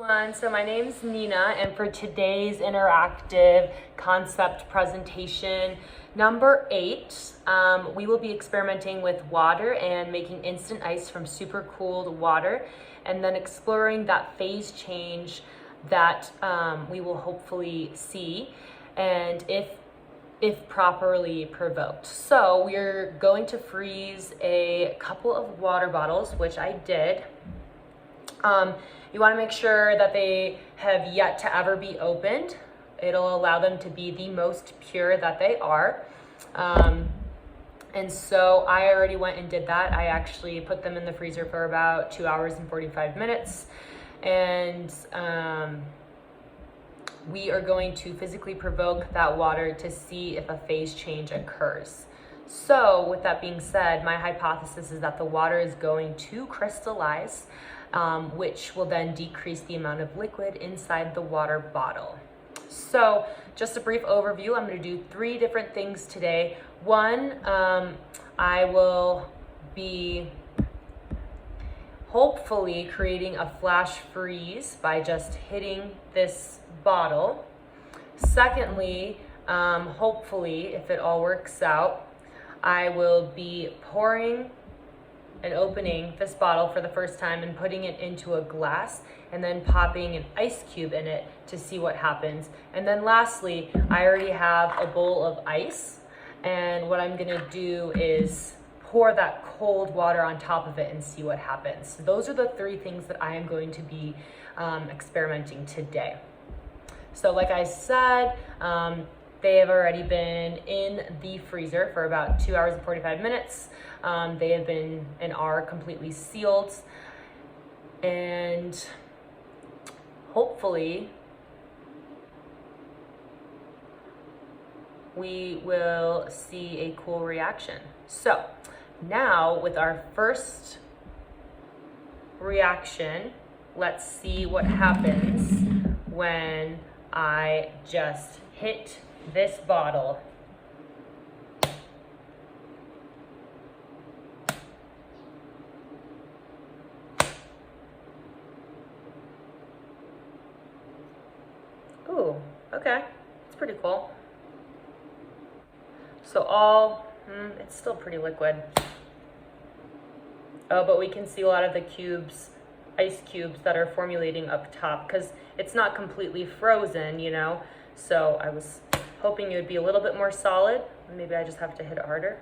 Everyone, so my name's Nina, and for today's interactive concept presentation number 8, we will be experimenting with water and making instant ice from super cooled water, and then exploring that phase change that we will hopefully see, and if properly provoked. So we're going to freeze a couple of water bottles, which I did. You want to make sure that they have yet to ever be opened. It'll allow them to be the most pure that they are. And so I already went and did that. I actually put them in the freezer for about 2 hours and 45 minutes. And we are going to physically provoke that water to see if a phase change occurs. So with that being said, my hypothesis is that the water is going to crystallize, which will then decrease the amount of liquid inside the water bottle. So just a brief overview, I'm going to do 3 different things today. One, I will be hopefully creating a flash freeze by just hitting this bottle. Secondly, hopefully, if it all works out, I will be pouring and opening this bottle for the first time and putting it into a glass and then popping an ice cube in it to see what happens. And then lastly, I already have a bowl of ice, and what I'm gonna do is pour that cold water on top of it and see what happens. So those are the 3 things that I am going to be experimenting today. So like I said, they have already been in the freezer for about 2 hours and 45 minutes. They have been and are completely sealed. And hopefully we will see a cool reaction. So now with our first reaction, let's see what happens when I just hit this bottle. Ooh, okay, it's pretty cool. So it's still pretty liquid. Oh, but we can see a lot of the ice cubes that are formulating up top, because it's not completely frozen, you know? So I was hoping it would be a little bit more solid. Maybe I just have to hit it harder.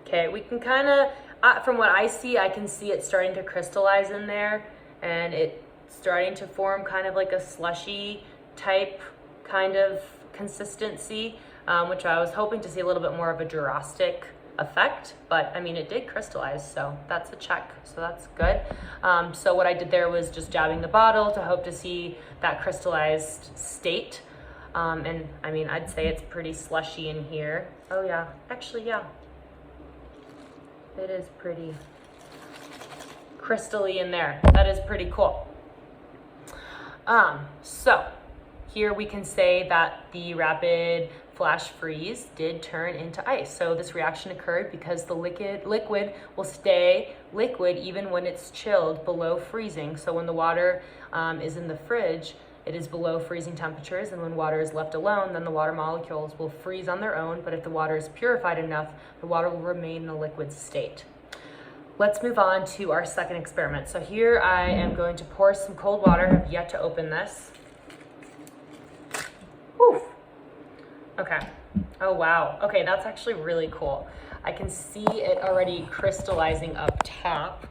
Okay, we can kind of, from what I see, I can see it starting to crystallize in there, and it's starting to form kind of like a slushy type kind of consistency, which I was hoping to see a little bit more of a Durastic effect, but I mean, it did crystallize, so that's a check, so that's good. So what I did there was just jabbing the bottle to hope to see that crystallized state. And I mean, I'd say it's pretty slushy in here. Oh yeah, actually, yeah. It is pretty crystally in there. That is pretty cool. So here we can say that the rapid flash freeze did turn into ice. So this reaction occurred because the liquid will stay liquid even when it's chilled below freezing. So when the water is in the fridge, it is below freezing temperatures, and when water is left alone, then the water molecules will freeze on their own, but if the water is purified enough, the water will remain in a liquid state. Let's move on to our second experiment. So here I am going to pour some cold water. I have yet to open this. Whew. Okay. Oh, wow. Okay, that's actually really cool. I can see it already crystallizing up top.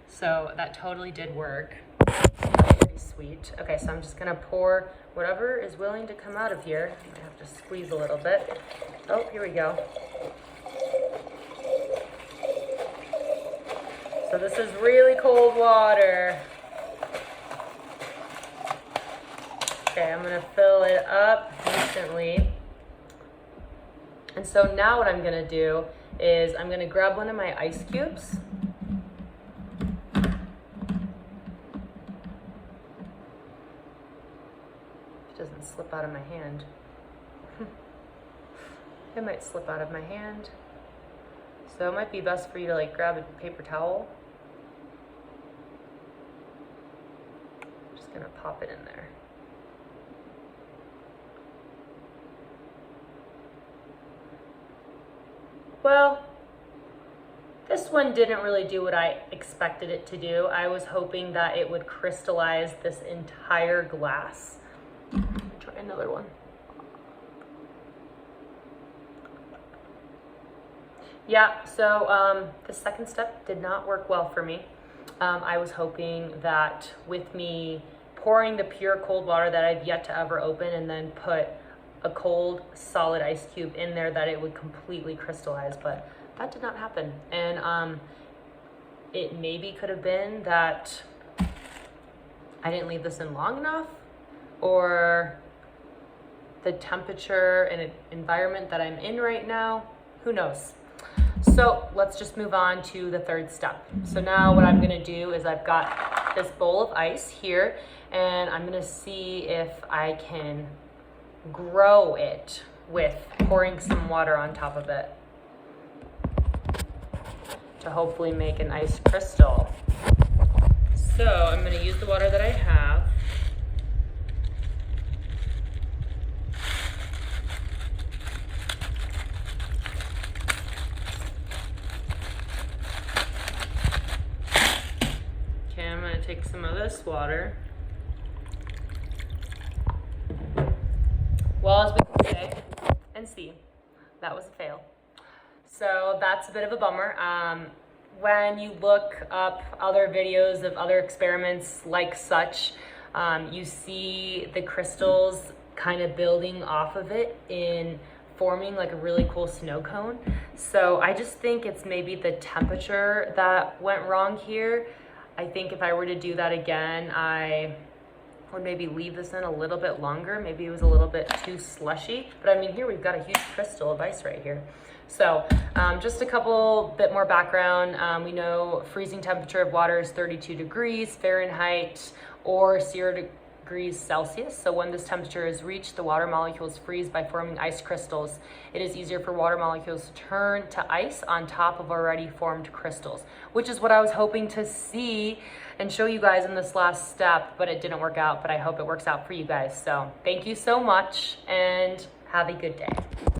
So that totally did work. Pretty sweet. Okay, so I'm just gonna pour whatever is willing to come out of here. I have to squeeze a little bit. Oh, here we go. So this is really cold water. Okay, I'm gonna fill it up decently. And so now what I'm gonna do is I'm gonna grab one of my ice cubes. It doesn't slip out of my hand. it might slip out of my hand. So it might be best for you to like grab a paper towel. Just gonna pop it in there. Well, this one didn't really do what I expected it to do. I was hoping that it would crystallize this entire glass. Try another one. Yeah, so the second step did not work well for me. I was hoping that with me pouring the pure cold water that I've yet to ever open and then put a cold solid ice cube in there that it would completely crystallize, but that did not happen. And it maybe could have been that I didn't leave this in long enough, or the temperature and environment that I'm in right now, who knows? So let's just move on to the third step. So now what I'm gonna do is I've got this bowl of ice here, and I'm gonna see if I can grow it with pouring some water on top of it to hopefully make an ice crystal. So I'm gonna use the water that I have. I'm going to take some of this water. Well, as we can say and see, that was a fail. So that's a bit of a bummer. When you look up other videos of other experiments like such, you see the crystals kind of building off of it in forming like a really cool snow cone. So I just think it's maybe the temperature that went wrong here. I think if I were to do that again, I would maybe leave this in a little bit longer. Maybe it was a little bit too slushy, but I mean, here we've got a huge crystal of ice right here. So just a couple bit more background. We know freezing temperature of water is 32 degrees Fahrenheit or 0 degrees Celsius. So when this temperature is reached, the water molecules freeze by forming ice crystals. It is easier for water molecules to turn to ice on top of already formed crystals, which is what I was hoping to see and show you guys in this last step, but it didn't work out, but I hope it works out for you guys. So thank you so much and have a good day.